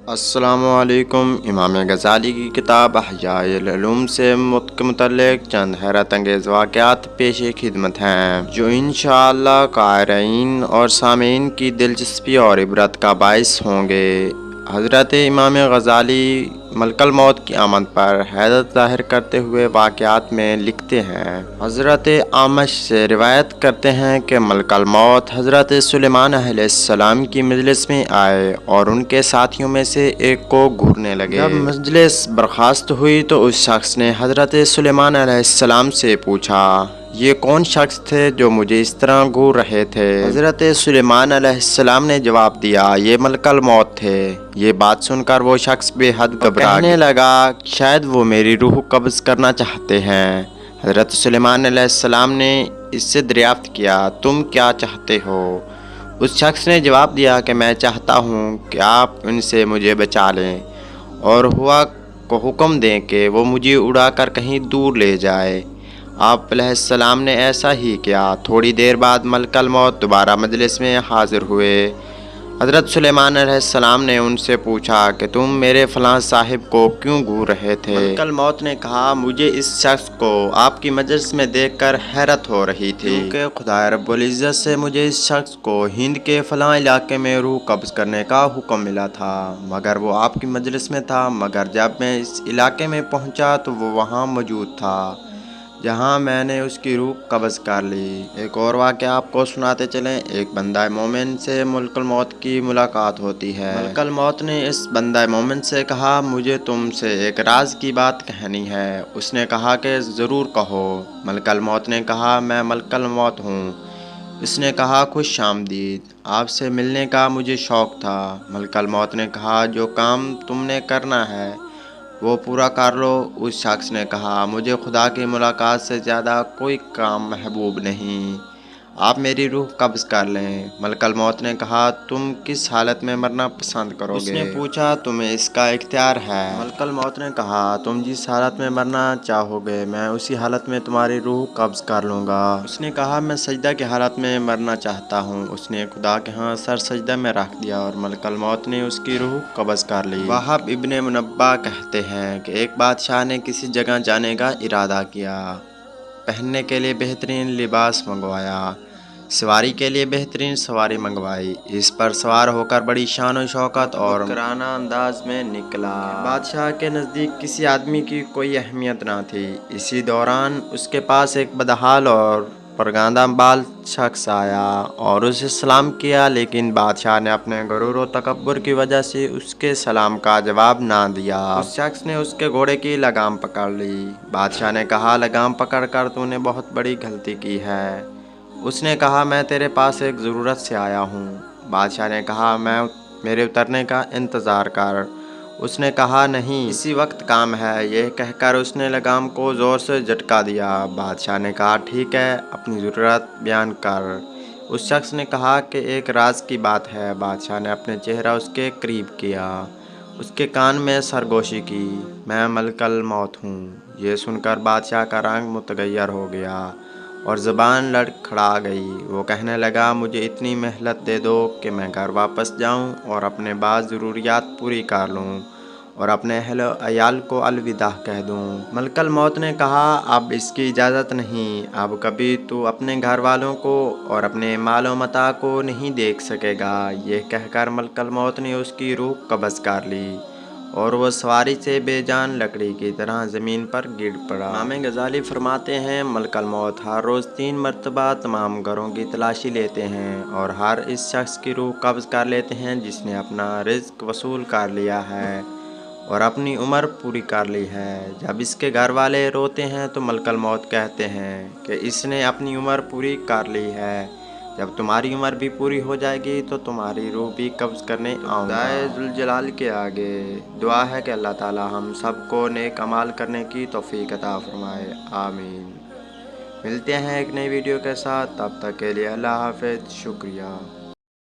السلام علیکم۔ امام غزالی کی کتاب احیاء العلوم سے متعلق چند حیرت انگیز واقعات پیش خدمت ہیں جو انشاءاللہ قارئین اور سامعین کی دلچسپی اور عبرت کا باعث ہوں گے۔ حضرت امام غزالی ملک الموت کی آمد پر حیرت ظاہر کرتے ہوئے واقعات میں لکھتے ہیں۔ حضرت اعمش سے روایت کرتے ہیں کہ ملک الموت حضرت سلیمان علیہ السلام کی مجلس میں آئے اور ان کے ساتھیوں میں سے ایک کو گھورنے لگے۔ جب مجلس برخاست ہوئی تو اس شخص نے حضرت سلیمان علیہ السلام سے پوچھا، یہ کون شخص تھے جو مجھے اس طرح گھور رہے تھے؟ حضرت سلیمان علیہ السلام نے جواب دیا، یہ ملک الموت تھے۔ یہ بات سن کر وہ شخص بے حد گھبرا کہنے لگا، شاید وہ میری روح قبض کرنا چاہتے ہیں۔ حضرت سلیمان علیہ السلام نے اس سے دریافت کیا، تم کیا چاہتے ہو؟ اس شخص نے جواب دیا کہ میں چاہتا ہوں کہ آپ ان سے مجھے بچا لیں اور ہوا کو حکم دیں کہ وہ مجھے اڑا کر کہیں دور لے جائے۔ آپ علیہ السلام نے ایسا ہی کیا۔ تھوڑی دیر بعد ملک الموت دوبارہ مجلس میں حاضر ہوئے۔ حضرت سلیمان علیہ السلام نے ان سے پوچھا کہ تم میرے فلاں صاحب کو کیوں گھور رہے تھے؟ ملک الموت نے کہا، مجھے اس شخص کو آپ کی مجلس میں دیکھ کر حیرت ہو رہی تھی کیونکہ خدا رب العزت سے مجھے اس شخص کو ہند کے فلاں علاقے میں روح قبض کرنے کا حکم ملا تھا، مگر وہ آپ کی مجلس میں تھا۔ مگر جب میں اس علاقے میں پہنچا تو وہ وہاں موجود تھا جہاں میں نے اس کی روح قبض کر لی۔ ایک اور واقعہ آپ کو سناتے چلیں۔ ایک بندہ مومن سے ملک الموت کی ملاقات ہوتی ہے۔ ملک الموت نے اس بندہ مومن سے کہا، مجھے تم سے ایک راز کی بات کہنی ہے۔ اس نے کہا کہ ضرور کہو۔ ملک الموت نے کہا، میں ملک الموت ہوں۔ اس نے کہا، خوش آمدید، آپ سے ملنے کا مجھے شوق تھا۔ ملک الموت نے کہا، جو کام تم نے کرنا ہے وہ پورا کر لو۔ اس شخص نے کہا، مجھے خدا کی ملاقات سے زیادہ کوئی کام محبوب نہیں، آپ میری روح قبض کر لیں۔ ملک الموت نے کہا، تم کس حالت میں مرنا پسند کرو گے؟ اس نے پوچھا، تمہیں اس کا اختیار ہے۔ ملک الموت نے کہا، تم جس حالت میں مرنا چاہو گے میں اسی حالت میں تمہاری روح قبض کر لوں گا۔ اس نے کہا، میں سجدہ کی حالت میں مرنا چاہتا ہوں۔ اس نے خدا کے ہاں سر سجدہ میں رکھ دیا اور ملک الموت نے اس کی روح قبض کر لی۔ وہب ابن منبہ کہتے ہیں کہ ایک بادشاہ نے کسی جگہ جانے کا ارادہ کیا، پہننے کے لیے بہترین لباس منگوایا، سواری کے لیے بہترین سواری منگوائی، اس پر سوار ہو کر بڑی شان و شوکت اور مکرانہ انداز میں نکلا۔ بادشاہ کے نزدیک کسی آدمی کی کوئی اہمیت نہ تھی۔ اسی دوران اس کے پاس ایک بدحال اور پرگندہ بال شخص آیا اور اسے سلام کیا، لیکن بادشاہ نے اپنے غرور و تکبر کی وجہ سے اس کے سلام کا جواب نہ دیا۔ اس شخص نے اس کے گھوڑے کی لگام پکڑ لی۔ بادشاہ نے کہا، لگام پکڑ کر تو نے بہت بڑی غلطی کی ہے۔ اس نے کہا، میں تیرے پاس ایک ضرورت سے آیا ہوں۔ بادشاہ نے کہا، میرے اترنے کا انتظار کر۔ اس نے کہا، نہیں، اسی وقت کام ہے۔ یہ کہہ کر اس نے لگام کو زور سے جھٹکا دیا۔ بادشاہ نے کہا، ٹھیک ہے، اپنی ضرورت بیان کر۔ اس شخص نے کہا کہ ایک راز کی بات ہے۔ بادشاہ نے اپنے چہرہ اس کے قریب کیا، اس کے کان میں سرگوشی کی، میں ملک الموت ہوں۔ یہ سن کر بادشاہ کا رنگ متغیر ہو گیا اور زبان لڑکھڑا گئی۔ وہ کہنے لگا، مجھے اتنی مہلت دے دو کہ میں گھر واپس جاؤں اور اپنے بعض ضروریات پوری کر لوں اور اپنے اہل و عیال کو الوداع کہہ دوں۔ ملک الموت نے کہا، اب اس کی اجازت نہیں۔ اب کبھی تو اپنے گھر والوں کو اور اپنے مال و متاع کو نہیں دیکھ سکے گا۔ یہ کہہ کر ملک الموت نے اس کی روح قبض کر لی اور وہ سواری سے بے جان لکڑی کی طرح زمین پر گر پڑا۔ امام غزالی فرماتے ہیں، ملک الموت ہر روز 3 مرتبہ تمام گھروں کی تلاشی لیتے ہیں اور ہر اس شخص کی روح قبض کر لیتے ہیں جس نے اپنا رزق وصول کر لیا ہے اور اپنی عمر پوری کر لی ہے۔ جب اس کے گھر والے روتے ہیں تو ملک الموت کہتے ہیں کہ اس نے اپنی عمر پوری کر لی ہے، جب تمہاری عمر بھی پوری ہو جائے گی تو تمہاری روح بھی قبض کرنے آؤں گا۔ خدائے ذوالجلال کے آگے دعا ہے کہ اللہ تعالی ہم سب کو نیک اعمال کرنے کی توفیق عطا فرمائے، آمین۔ ملتے ہیں ایک نئی ویڈیو کے ساتھ، تب تک کے لیے اللہ حافظ، شکریہ۔